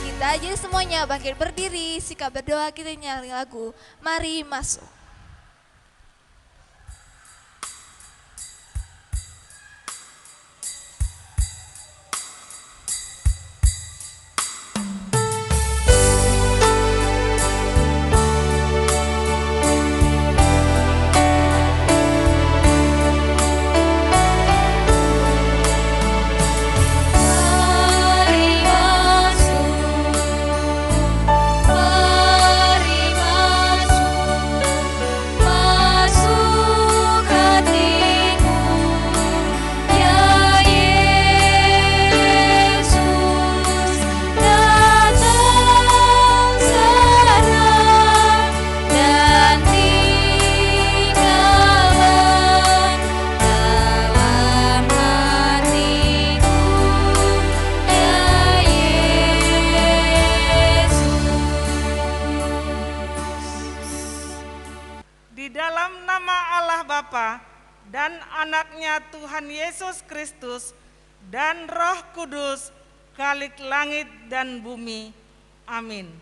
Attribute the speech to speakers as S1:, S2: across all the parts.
S1: kita aja semuanya bangkit berdiri, sikap berdoa kita nyanyi lagu Mari Masuk.
S2: Dan anaknya Tuhan Yesus Kristus dan Roh Kudus, Khalik langit dan bumi. Amin.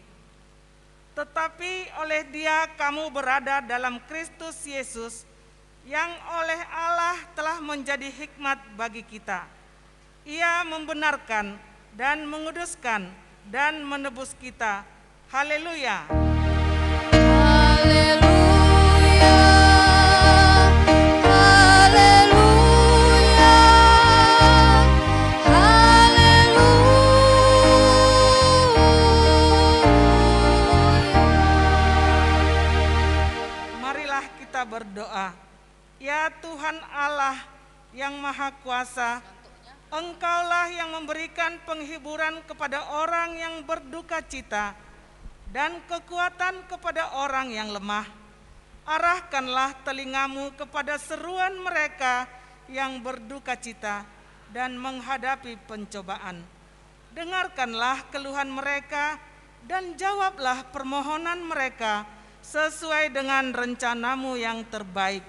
S2: Tetapi oleh Dia kamu berada dalam Kristus Yesus, yang oleh Allah telah menjadi hikmat bagi kita. Ia membenarkan dan menguduskan dan menebus kita. Haleluya.
S1: Haleluya.
S2: Berdoa. Ya Tuhan Allah yang Maha Kuasa, Engkaulah yang memberikan penghiburan kepada orang yang berduka cita dan kekuatan kepada orang yang lemah. Arahkanlah telingamu kepada seruan mereka yang berduka cita dan menghadapi pencobaan. Dengarkanlah keluhan mereka dan jawablah permohonan mereka sesuai dengan rencanamu yang terbaik,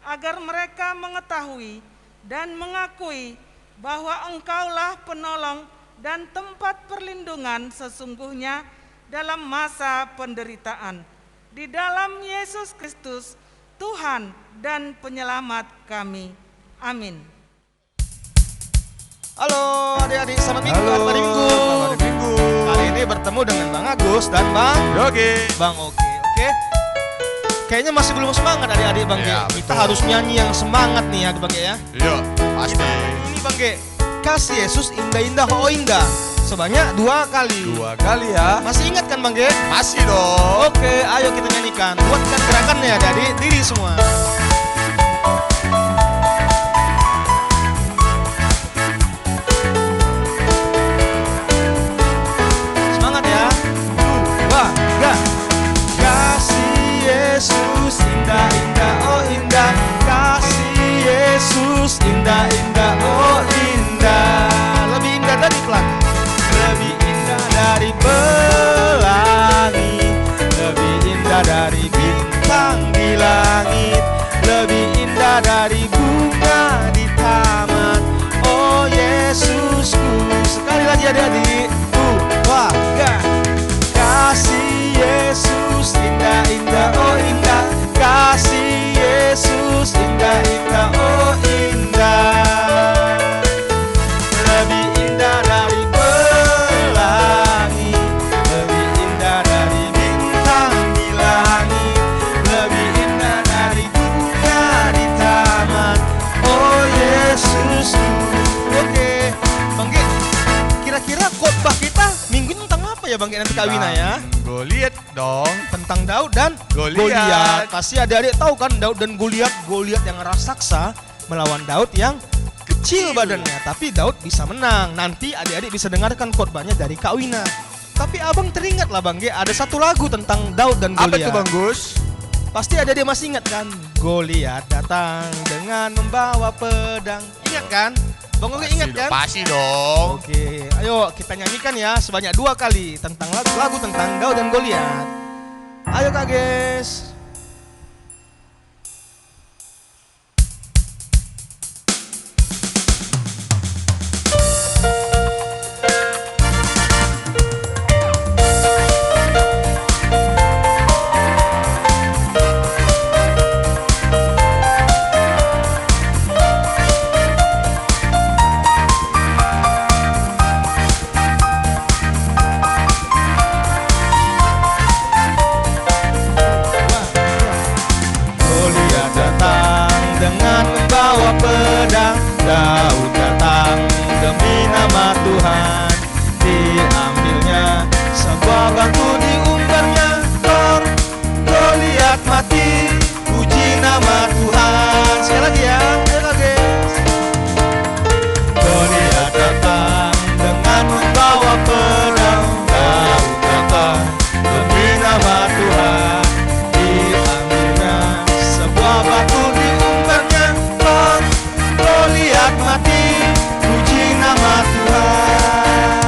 S2: agar mereka mengetahui dan mengakui bahwa Engkaulah penolong dan tempat perlindungan sesungguhnya dalam masa penderitaan. Di dalam Yesus Kristus, Tuhan dan Penyelamat kami. Amin.
S3: Halo adik-adik, selamat minggu. Selamat minggu. Kali ini bertemu dengan Bang Agus dan Bang
S4: Yogi.
S3: Bang Oke. Kayaknya masih belum semangat adik-adik Bang
S4: Ya,
S3: Ge. Kita harus nyanyi yang semangat nih ya Bang Ge ya.
S4: Iya, pasti.
S3: Ini Bang Ge, kasih Yesus indah-indah oh indah. Sebanyak 2 kali.
S4: 2 kali ya.
S3: Masih ingat kan Bang Ge?
S4: Masih dong.
S3: Oke, ayo kita nyanyikan. Buatkan gerakannya adik-adik, diri semua. Semangat ya. 2, 3. Yesus indah-indah oh indah, kasih Yesus indah-indah oh indah. Lebih indah dari pelangi, lebih indah dari pelangi, lebih indah dari bintang di langit, lebih indah dari bunga di taman. Oh Yesusku. Sekali lagi adik-adik. 2, 3. Kasih Yesus indah-indah oh indah, kasih Yesus indah-indah oh indah, lebih indah dari pelangi, lebih indah dari bintang di langit, lebih indah dari bunga di taman. Oh Yesusku. Oke, Bang Ge, kira-kira khotbah kita minggu ini tentang apa ya Bang Ge nanti Kawina ya?
S4: Goliat dong.
S3: Tentang Daud dan
S4: Goliat.
S3: Pasti adik-adik tahu kan Daud dan Goliat. Goliat yang raksasa melawan Daud yang kecil badannya, tapi Daud bisa menang. Nanti adik-adik bisa dengarkan khotbahnya dari Kak Wina. Tapi abang teringat lah Bang Ge, ada satu lagu tentang Daud dan
S4: Apa
S3: Goliat.
S4: tuh Bang Gus?
S3: Pasti adik-adik masih ingat kan? Goliat datang dengan membawa pedang. Ingat kan? Bang Oke ingat kan?
S4: Pasti dong.
S3: Oke, ayo kita nyanyikan ya sebanyak 2 kali tentang lagu tentang Daud dan Goliat. Ayo Kak Ges. Daud datang demi nama Tuhan, diambilnya sebuah batu diumbarnya. Goliat mati, puji nama Tuhan. Sekali lagi ya, sekali lagi. Goliat datang dengan membawa pedang, Daud datang demi nama Tuhan, diambilnya sebuah batu diumbarnya. Goliat mati, puji nama Tuhan.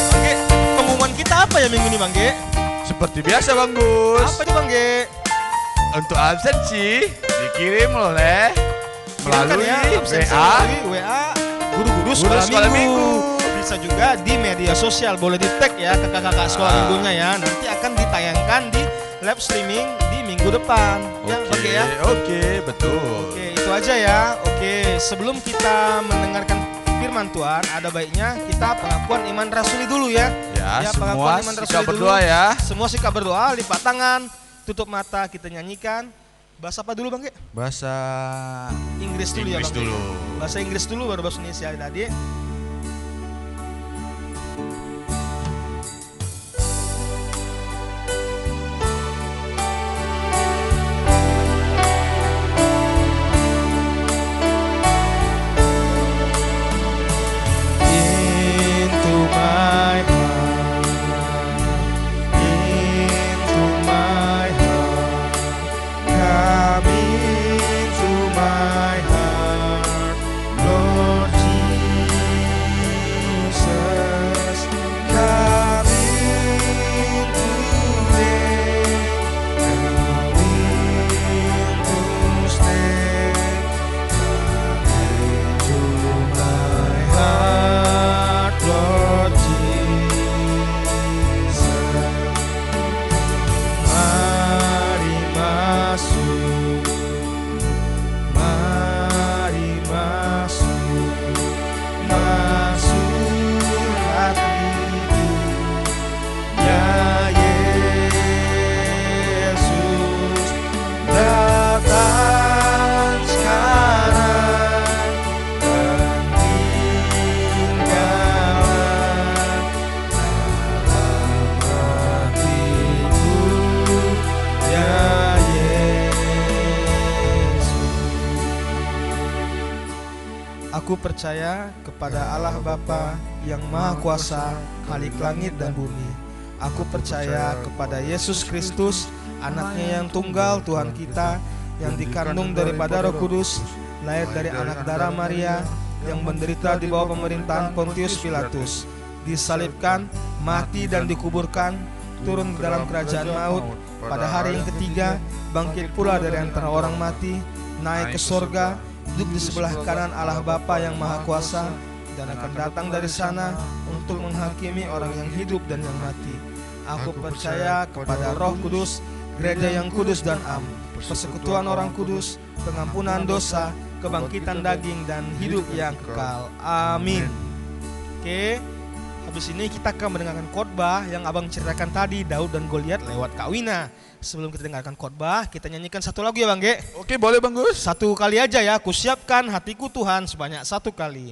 S3: Bangge, pengumuman kita apa ya minggu ini Bangge?
S4: Seperti biasa Bang Gus.
S3: Apa nih Bangge?
S4: Untuk absensi dikirim oleh melalui
S3: WA guru-guru sekolah minggu. Bisa juga di media sosial, boleh di tag ya ke kakak-kakak sekolah minggunya ya. Nanti akan ditayangkan di live streaming di minggu depan. Ya Bangge ya.
S4: Oke, betul.
S3: Oke, itu aja ya. Oke, sebelum kita mendengarkan firman Tuhan, ada baiknya kita pengakuan iman rasuli dulu ya.
S4: Ya,
S3: pengakuan
S4: semua
S3: iman
S4: sikap
S3: rasuli
S4: berdoa
S3: dulu.
S4: ya.
S3: Semua sikap berdoa, lipat tangan, tutup mata, kita nyanyikan. Bahasa apa dulu Bang?
S4: Bahasa
S3: Inggris dulu ya
S4: Inggris
S3: Bang.
S4: dulu.
S3: Bahasa Inggris dulu baru bahasa Indonesia tadi. Into my heart, into my heart, come into my heart, Lord Jesus, come in today, come in to stay, come into my heart, Lord Jesus. Mari masuk, mari masuk, masuk hatiku, ya Yesus, datang sekarang dan tinggalkan dalam hatiku, ya Yesus. Aku percaya kepada Allah Bapa yang Maha Kuasa, Khalik langit dan bumi. Aku percaya kepada Yesus Kristus, anaknya yang tunggal Tuhan kita, yang dikandung daripada Roh Kudus, lahir dari anak darah Maria, yang menderita di bawah pemerintahan Pontius Pilatus, disalibkan, mati dan dikuburkan, turun ke dalam kerajaan maut, pada hari yang ketiga bangkit pula dari antara orang mati, naik ke sorga, duduk di sebelah kanan Allah Bapa yang Maha Kuasa, dan akan datang dari sana untuk menghakimi orang yang hidup dan yang mati. Aku percaya kepada Roh Kudus, gereja yang kudus dan am, persekutuan orang kudus, pengampunan dosa, kebangkitan daging dan hidup yang kekal. Amin. Oke, habis ini kita akan mendengarkan khotbah yang abang ceritakan tadi, Daud dan Goliat lewat Kak Wina. Sebelum kita dengarkan khotbah, kita nyanyikan satu lagu ya Bang Ge.
S4: Oke, boleh Bang Gus.
S3: Satu kali aja ya, ku siapkan hatiku Tuhan sebanyak satu kali.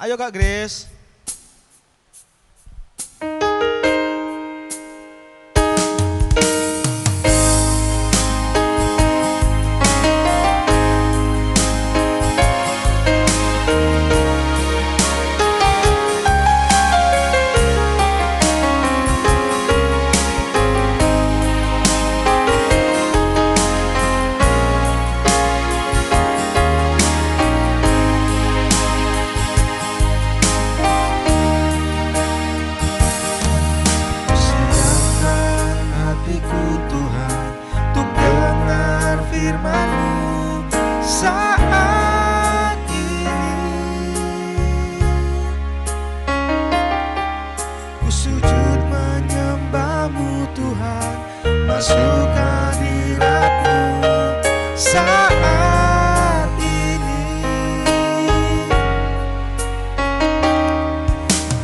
S3: Ayo Kak Grace. Masuk hadirat-Mu saat ini.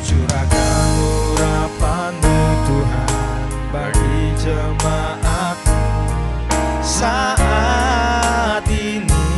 S3: Curahkan urapan-Mu Tuhan bagi jemaat-Mu saat ini.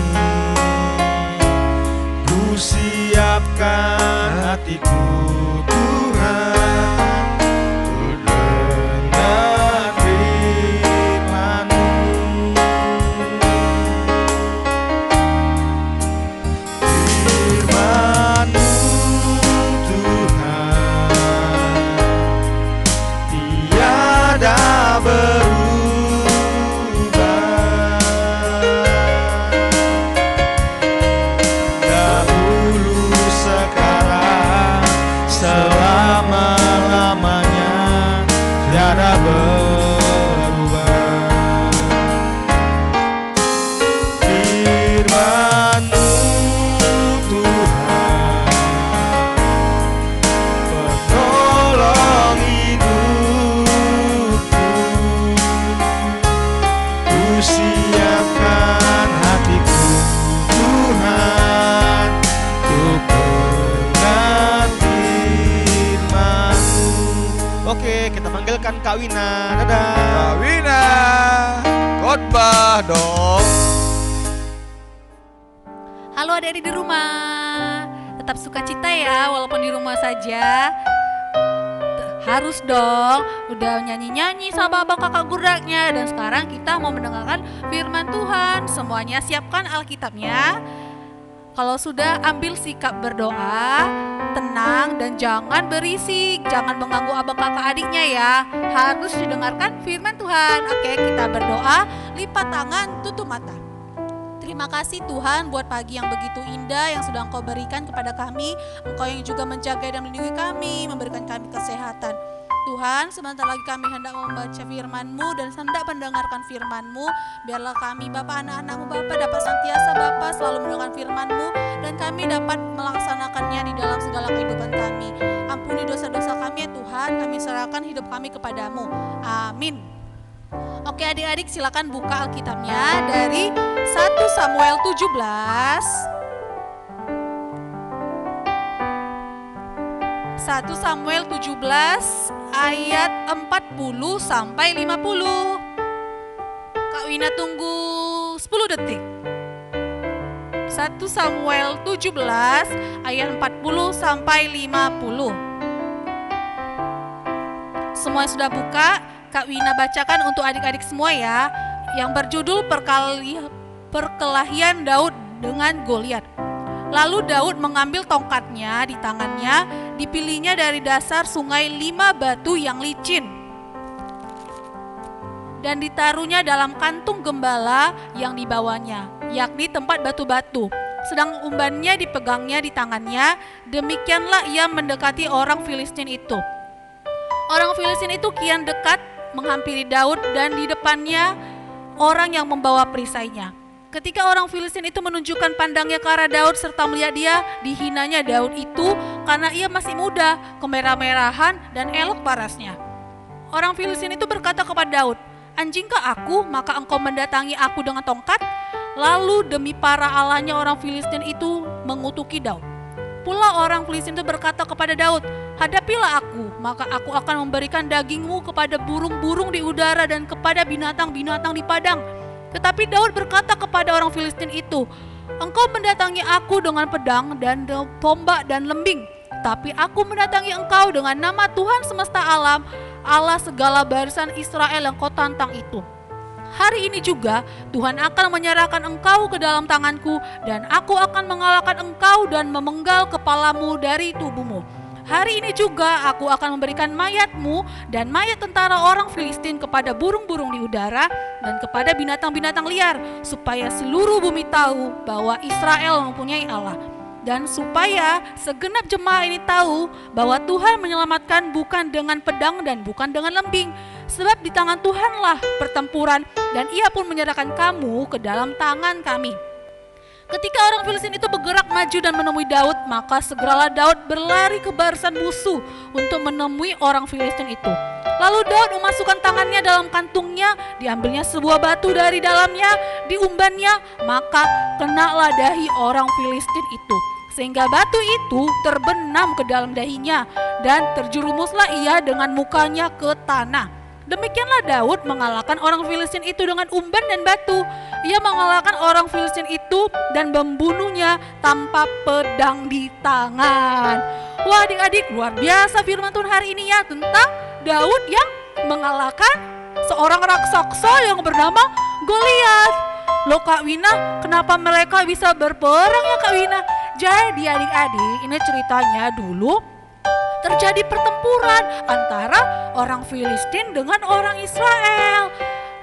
S3: tiada berubah. Firman-Mu Tuhan, penolong hidupku. Ku siapkan hatiku Tuhan, untuk mendengar firman-Mu. Oke, kita panggilkan Kak Wina. Dadah.
S4: Kak Wina, khotbah dong.
S5: Halo adik-adik di rumah, tetap sukacita ya walaupun di rumah saja. Harus dong, udah nyanyi-nyanyi sama abang kakak gurdaknya. Dan sekarang kita mau mendengarkan firman Tuhan. Semuanya siapkan Alkitabnya. Kalau sudah, ambil sikap berdoa, tenang dan jangan berisik. Jangan mengganggu abang kakak adiknya ya. Harus didengarkan firman Tuhan. Oke, kita berdoa, lipat tangan, tutup mata. Terima kasih Tuhan buat pagi yang begitu indah yang sudah Engkau berikan kepada kami. Engkau yang juga menjaga dan melindungi kami, memberikan kami kesehatan. Tuhan, sebentar lagi kami hendak membaca firman-Mu dan hendak mendengarkan firman-Mu. Biarlah kami Bapa, anak-anak-Mu Bapa dapat senantiasa Bapa selalu mendengarkan firman-Mu dan kami dapat melaksanakannya di dalam segala kehidupan kami. Ampuni dosa-dosa kami ya Tuhan, kami serahkan hidup kami kepadamu. Amin. Oke adik-adik, silakan buka Alkitabnya dari 1 Samuel 17. 1 Samuel 17 ayat 40 sampai 50. Kak Wina tunggu 10 detik. 1 Samuel 17 ayat 40 sampai 50. Semua sudah buka? Kak Wina bacakan untuk adik-adik semua ya, yang berjudul Perkelahian Daud dengan Goliat. Lalu Daud mengambil tongkatnya di tangannya, dipilihnya dari dasar sungai 5 batu yang licin, dan ditaruhnya dalam kantung gembala yang dibawanya, yakni tempat batu-batu. Sedang umbannya dipegangnya di tangannya, demikianlah ia mendekati orang Filistin itu. Orang Filistin itu kian dekat menghampiri Daud dan di depannya orang yang membawa perisainya. Ketika orang Filistin itu menunjukkan pandangnya ke arah Daud serta melihat dia, dihinanya Daud itu karena ia masih muda, kemerah-merahan dan elok parasnya. Orang Filistin itu berkata kepada Daud, "Anjingkah aku, maka engkau mendatangi aku dengan tongkat?" Lalu demi para allahnya orang Filistin itu mengutuki Daud. Pula orang Filistin itu berkata kepada Daud, "Hadapilah aku, maka aku akan memberikan dagingmu kepada burung-burung di udara dan kepada binatang-binatang di padang." Tetapi Daud berkata kepada orang Filistin itu, "Engkau mendatangi aku dengan pedang dan tombak dan lembing, tapi aku mendatangi engkau dengan nama Tuhan semesta alam, Allah segala barisan Israel yang kau tantang itu. Hari ini juga Tuhan akan menyerahkan engkau ke dalam tanganku, dan aku akan mengalahkan engkau dan memenggal kepalamu dari tubuhmu. Hari ini juga aku akan memberikan mayatmu dan mayat tentara orang Filistin kepada burung-burung di udara dan kepada binatang-binatang liar, supaya seluruh bumi tahu bahwa Israel mempunyai Allah. Dan supaya segenap jemaah ini tahu bahwa Tuhan menyelamatkan bukan dengan pedang dan bukan dengan lembing, sebab di tangan Tuhanlah pertempuran, dan ia pun menyerahkan kamu ke dalam tangan kami." Ketika orang Filistin itu bergerak maju dan menemui Daud, maka segeralah Daud berlari ke barisan musuh untuk menemui orang Filistin itu. Lalu Daud memasukkan tangannya dalam kantungnya, diambilnya sebuah batu dari dalamnya, diumbannya, maka kenalah dahi orang Filistin itu, sehingga batu itu terbenam ke dalam dahinya, dan terjerumuslah ia dengan mukanya ke tanah. Demikianlah Daud mengalahkan orang Filistin itu dengan umban dan batu. Ia mengalahkan orang Filistin itu dan membunuhnya tanpa pedang di tangan. Wah adik-adik, luar biasa firman Tuhan hari ini ya, tentang Daud yang mengalahkan seorang raksasa yang bernama Goliat. Loh Kak Wina, kenapa mereka bisa berperang ya Kak Wina? Jadi adik-adik, ini ceritanya dulu terjadi pertempuran antara orang Filistin dengan orang Israel.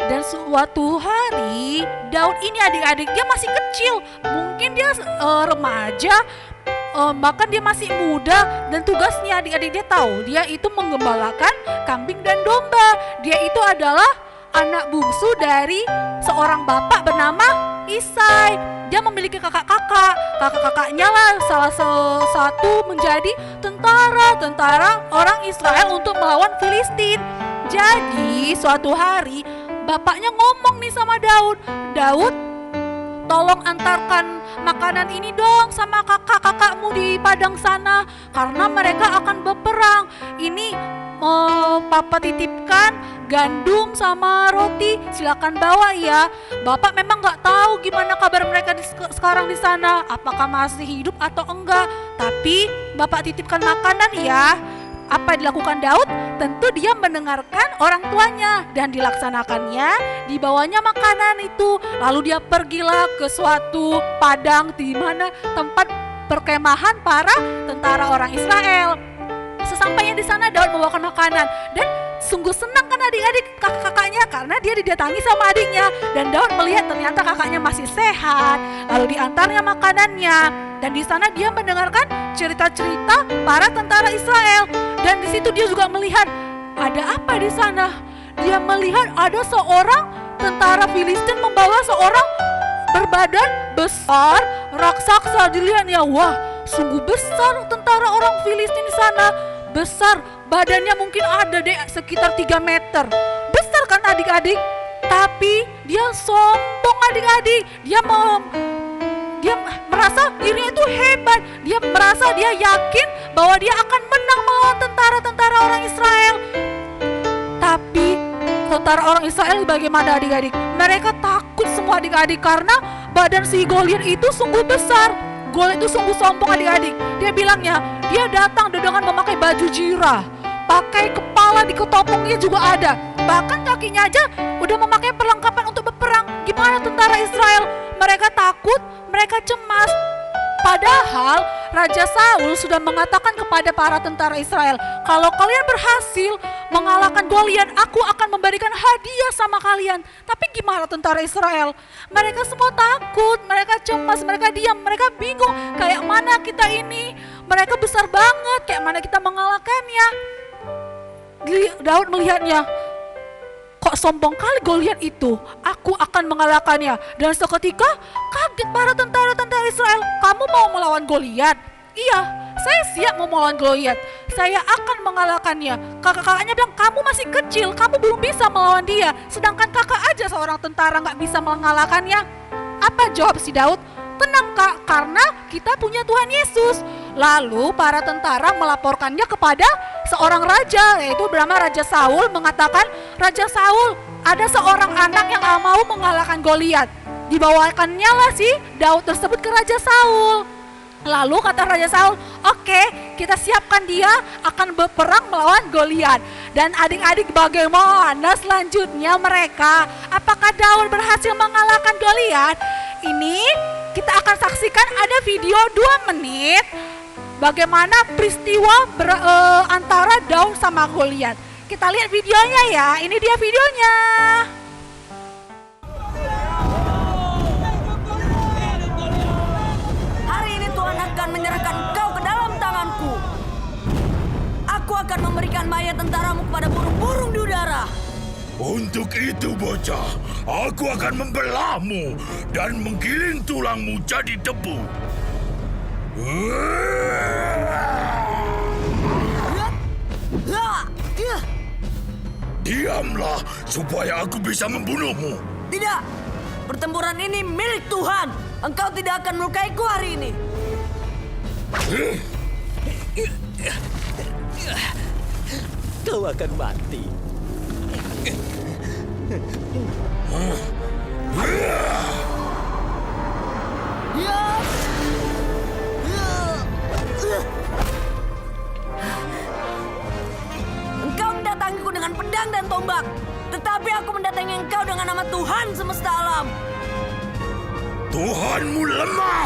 S5: Dan suatu hari Daud ini adik-adik dia masih kecil, mungkin dia remaja, bahkan dia masih muda dan tugasnya adik-adik dia tahu dia itu menggembalakan kambing dan domba. Dia itu adalah anak bungsu dari seorang bapak bernama Isai. Dia memiliki kakak-kakaknya lah salah satu menjadi tentara orang Israel untuk melawan Filistin. Jadi suatu hari bapaknya ngomong nih sama Daud, tolong antarkan makanan ini dong sama kakak-kakakmu di padang sana, karena mereka akan berperang. Ini papa titipkan gandum sama roti, silakan bawa ya. Bapak memang nggak tahu gimana kabar mereka sekarang di sana, apakah masih hidup atau enggak. Tapi bapak titipkan makanan ya. Apa yang dilakukan Daud? Tentu dia mendengarkan orang tuanya dan dilaksanakannya, dibawanya makanan itu. Lalu dia pergilah ke suatu padang di mana tempat perkemahan para tentara orang Israel. Sesampainya di sana Daud membawakan makanan dan sungguh senang kan adik-adik kakaknya karena dia didatangi sama adiknya, dan Daud melihat ternyata kakaknya masih sehat. Lalu diantarnya makanannya dan di sana dia mendengarkan cerita-cerita para tentara Israel. Dan di situ dia juga melihat ada apa di sana. Dia melihat ada seorang tentara Filistin membawa seorang berbadan besar raksasa. Dilihatnya, wah, sungguh besar tentara orang Filistin di sana. Besar, badannya mungkin ada deh sekitar 3 meter. Besar kan adik-adik? Tapi dia sombong adik-adik. Dia merasa dirinya itu hebat. Dia merasa dia yakin bahwa dia akan menang melawan tentara-tentara orang Israel. Tapi tentara orang Israel bagaimana adik-adik? Mereka takut semua adik-adik karena badan si Goliat itu sungguh besar. Goliat itu sungguh sombong adik-adik. Dia bilangnya, dia datang dengan memakai baju jirah, pakai kepala di ketopongnya juga ada, bahkan kakinya aja udah memakai perlengkapan untuk berperang. Gimana tentara Israel? Mereka takut, mereka cemas. Padahal Raja Saul sudah mengatakan kepada para tentara Israel, kalau kalian berhasil mengalahkan Goliat, aku akan memberikan hadiah sama kalian. Tapi gimana tentara Israel? Mereka semua takut, mereka cemas, mereka diam, mereka bingung. Kayak mana kita ini? Mereka besar banget, kayak mana kita mengalahkannya? Daud melihatnya, kok sombong kali Goliat itu, aku akan mengalahkannya. Dan seketika kaget para tentara Israel, kamu mau melawan Goliat? Iya, saya siap mau melawan Goliat, saya akan mengalahkannya. Kakak-kakaknya bilang, kamu masih kecil, kamu belum bisa melawan dia, sedangkan kakak aja seorang tentara gak bisa mengalahkannya. Apa jawab si Daud? Tenang kak, karena kita punya Tuhan Yesus. Lalu para tentara melaporkannya kepada seorang raja, yaitu bernama Raja Saul, mengatakan, Raja Saul, ada seorang anak yang mau mengalahkan Goliat. Dibawakannya lah si Daud tersebut ke Raja Saul. Lalu kata Raja Saul, oke, kita siapkan dia akan berperang melawan Goliat. Dan adik-adik, bagaimana selanjutnya mereka? Apakah Daud berhasil mengalahkan Goliat? Ini kita akan saksikan ada video 2 menit bagaimana peristiwa antara Daud sama Goliat. Kita lihat videonya ya, ini dia videonya.
S6: Hari ini Tuhan akan menyerahkan kau ke dalam tanganku. Aku akan memberikan mayat tentaramu kepada burung-burung di udara.
S7: Untuk itu bocah, aku akan membelahmu dan menggiling tulangmu jadi debu. Diamlah supaya aku bisa membunuhmu.
S6: Tidak, pertempuran ini milik Tuhan. Engkau tidak akan melukaiku hari ini.
S8: Kau akan mati.
S6: Engkau mendatangiku dengan pedang dan tombak, tetapi aku mendatangi engkau dengan nama Tuhan semesta alam.
S7: Tuhanmu lemah.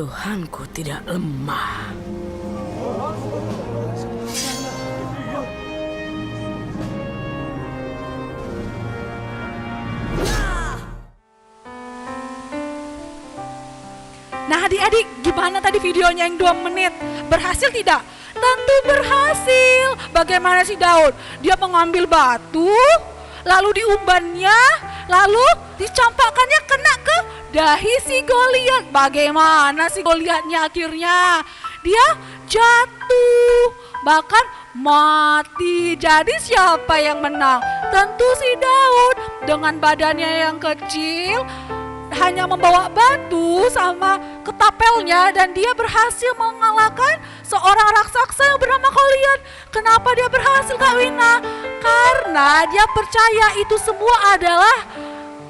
S6: Tuhanku tidak lemah.
S5: Nah adik-adik, gimana tadi videonya yang 2 menit? Berhasil tidak? Tentu berhasil. Bagaimana si Daud? Dia mengambil batu, lalu diumbannya, lalu dicampakkannya kena ke dahi si Goliat. Bagaimana si Goliatnya akhirnya? Dia jatuh, bahkan mati. Jadi siapa yang menang? Tentu si Daud dengan badannya yang kecil, hanya membawa batu sama ketapelnya, dan dia berhasil mengalahkan seorang raksasa yang bernama Goliat. Kenapa dia berhasil, Kak Wina? Karena dia percaya itu semua adalah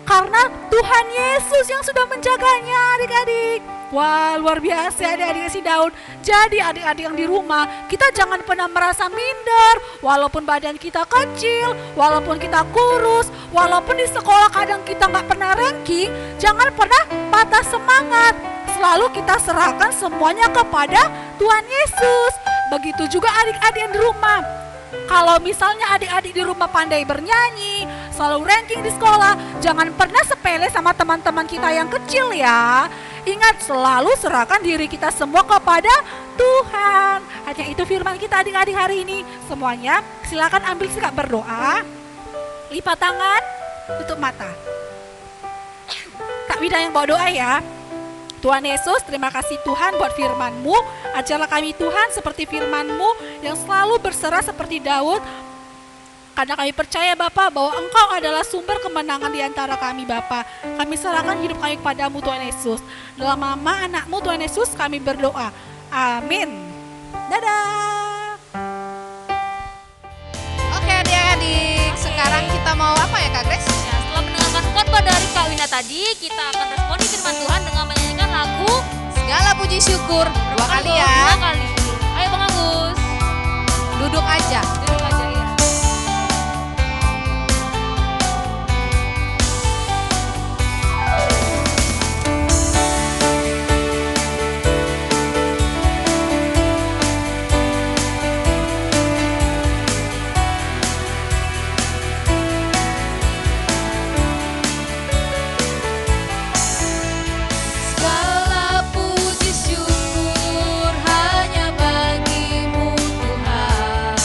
S5: karena Tuhan Yesus yang sudah menjaganya, adik-adik. Wah, luar biasa adik-adik si Daud. Jadi adik-adik yang di rumah, kita jangan pernah merasa minder. Walaupun badan kita kecil, walaupun kita kurus, walaupun di sekolah kadang kita nggak pernah ranking, jangan pernah patah semangat. Selalu kita serahkan semuanya kepada Tuhan Yesus. Begitu juga adik-adik yang di rumah. Kalau misalnya adik-adik di rumah pandai bernyanyi, selalu ranking di sekolah, jangan pernah sepele sama teman-teman kita yang kecil ya. Ingat, selalu serahkan diri kita semua kepada Tuhan. Hanya itu firman kita adik-adik hari ini. Semuanya silakan ambil sikap berdoa, lipat tangan, tutup mata. Kak Wida yang bawa doa ya. Tuhan Yesus, terima kasih Tuhan buat firman-Mu. Ajarlah kami Tuhan seperti firman-Mu yang selalu berserah seperti Daud. Karena kami percaya Bapa bahwa Engkau adalah sumber kemenangan di antara kami Bapa. Kami serahkan hidup kami kepadamu Tuhan Yesus. Dalam nama anak-Mu Tuhan Yesus kami berdoa. Amin. Dadah.
S1: Oke adik-adik, sekarang kita mau apa ya Kak Grace?
S9: Ya, setelah mendengarkan khotbah dari Kak Wina tadi, kita akan responi firman Tuhan dengan menyanyikan lagu
S1: Segala puji syukur 2 kali ya.
S9: 2 kali. Ayo Bang Agus.
S1: Duduk aja.
S9: Duduk aja ya.
S1: Segala puji syukur hanya bagimu Tuhan,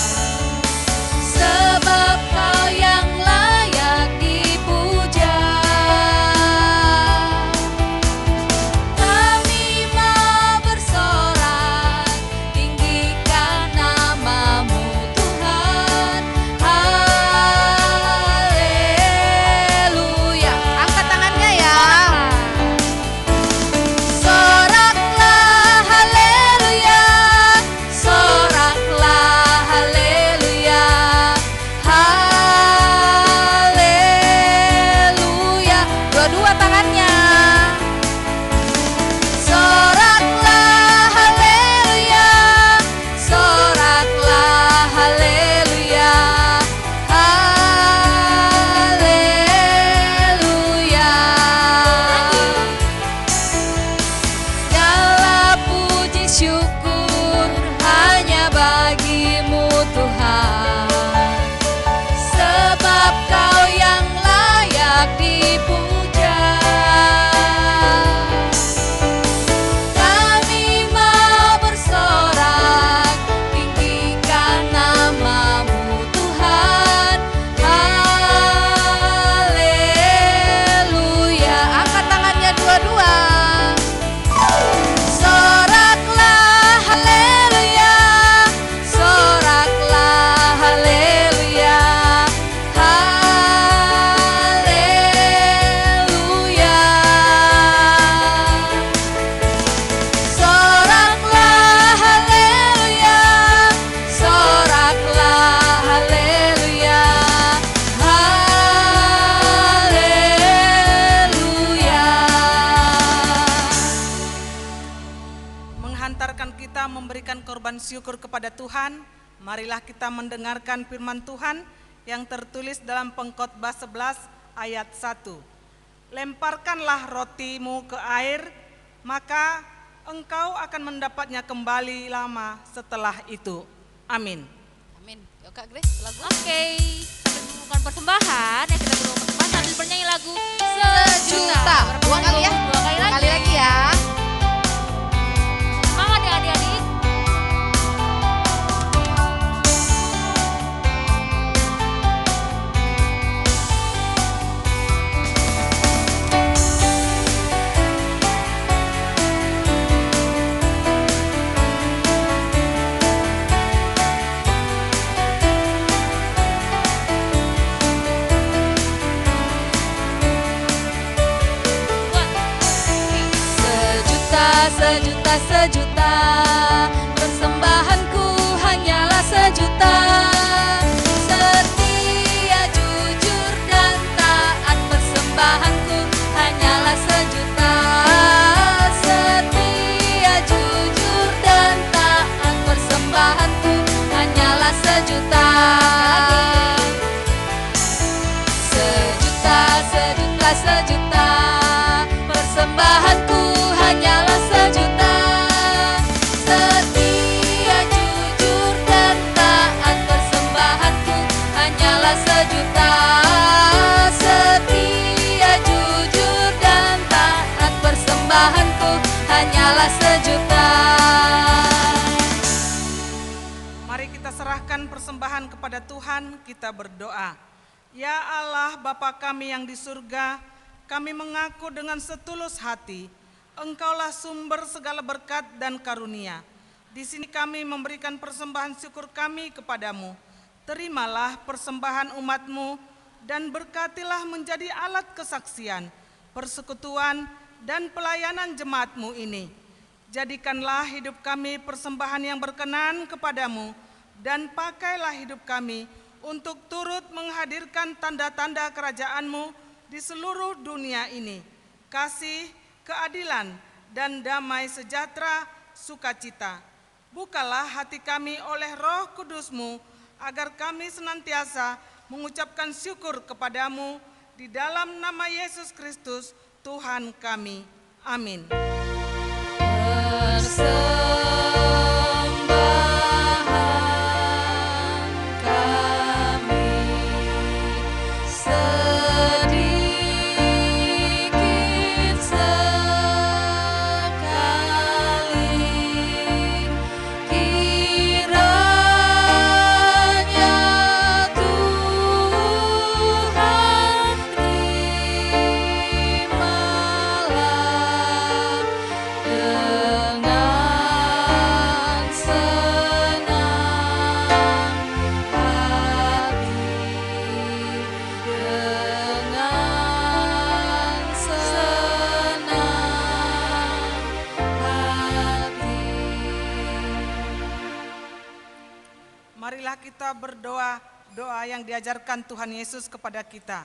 S1: sebab Kau yang layak dipuja. Kami mau bersorak, tinggikan nama-Mu Tuhan. Haleluya. Angkat tangannya ya. Soraklah haleluya, soraklah haleluya, haleluya. Dua-dua tangannya. Soraklah haleluya, soraklah haleluya, haleluya. Segala puji syukur hanya bagimu Tuhan, sebab Kau yang layak dipuja. Kami mau bersorak, tinggikan nama-Mu Tuhan. Haleluya. Angkat tangannya dua-dua. Soraklah haleluya, soraklah haleluya, haleluya. Soraklah haleluya, soraklah haleluya, haleluya.
S2: Menghantarkan kita memberikan korban syukur kepada Tuhan, marilah kita mendengarkan firman Tuhan yang tertulis dalam Pengkhotbah 11 ayat 1. Lemparkanlah rotimu ke air, maka engkau akan mendapatnya kembali lama setelah itu. Amin.
S1: Amin. Yuk Kak Grace, lagu.
S9: Oke, sambil menemukan persembahan, yang kita berdua persembahan sambil bernyanyi lagu
S1: Sejuta. Dua kali ya.
S9: Dua kali lagi.
S1: Kali lagi ya.
S9: Semangat ya adik-adik.
S6: Sejuta, sejuta, persembahanku hanyalah sejuta. Setia, jujur, dan taat, persembahanku hanyalah sejuta. Setia, jujur, dan taat, persembahanku hanyalah sejuta. Sejuta, sejuta, sejuta, persembahanku hanyalah sejuta. Setia, jujur, dan taat, persembahanku hanyalah sejuta. Setia, jujur, dan taat, persembahanku hanyalah sejuta.
S2: Mari kita serahkan persembahan kepada Tuhan, kita berdoa. Ya Allah, Bapa kami yang di surga, kami mengaku dengan setulus hati, Engkaulah sumber segala berkat dan karunia. Di sini kami memberikan persembahan syukur kami kepadamu. Terimalah persembahan umat-Mu dan berkatilah menjadi alat kesaksian, persekutuan, dan pelayanan jemaat-Mu ini. Jadikanlah hidup kami persembahan yang berkenan kepadamu, dan pakailah hidup kami untuk turut menghadirkan tanda-tanda kerajaan-Mu di seluruh dunia ini. Kasih, keadilan, dan damai sejahtera, sukacita. Bukalah hati kami oleh Roh Kudus-Mu, agar kami senantiasa mengucapkan syukur kepadamu di dalam nama Yesus Kristus, Tuhan kami. Amin. Marilah kita berdoa doa yang diajarkan Tuhan Yesus kepada kita.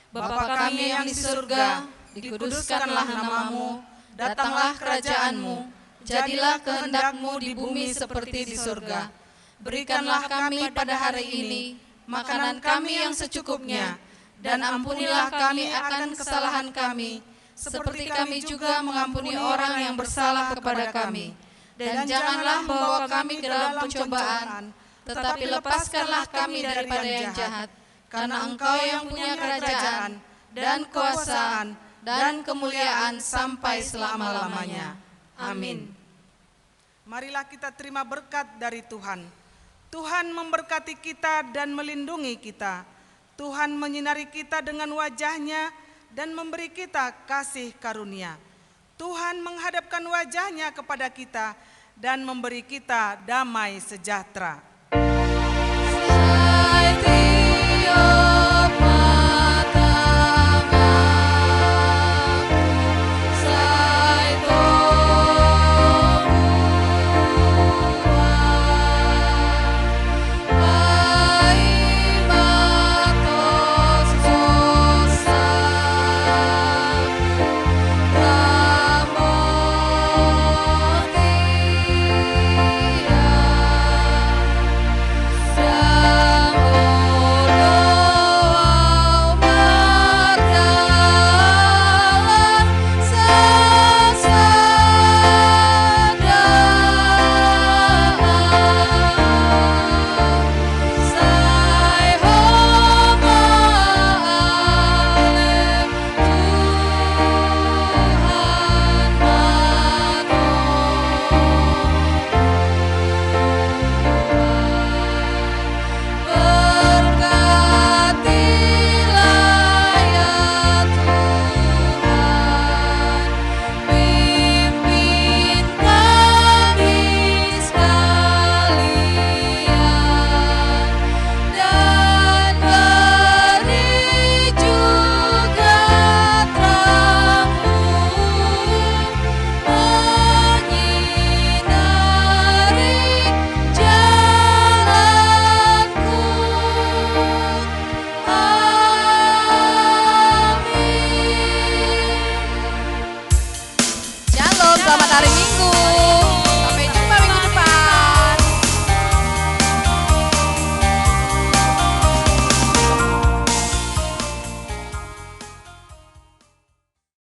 S6: Bapa kami yang di surga, dikuduskanlah namamu, datanglah kerajaan-Mu, jadilah kehendak-Mu di bumi seperti di surga. Berikanlah kami pada hari ini makanan kami yang secukupnya, dan ampunilah kami akan kesalahan kami, seperti kami juga mengampuni orang yang bersalah kepada kami. Dan janganlah membawa kami ke dalam pencobaan, tetapi lepaskanlah kami daripada yang jahat, karena Engkau yang punya kerajaan dan kuasa dan kemuliaan sampai selama-lamanya. Amin.
S2: Marilah kita terima berkat dari Tuhan. Tuhan memberkati kita dan melindungi kita. Tuhan menyinari kita dengan wajah-Nya dan memberi kita kasih karunia. Tuhan menghadapkan wajah-Nya kepada kita dan memberi kita damai sejahtera.
S6: Selamat hari Minggu.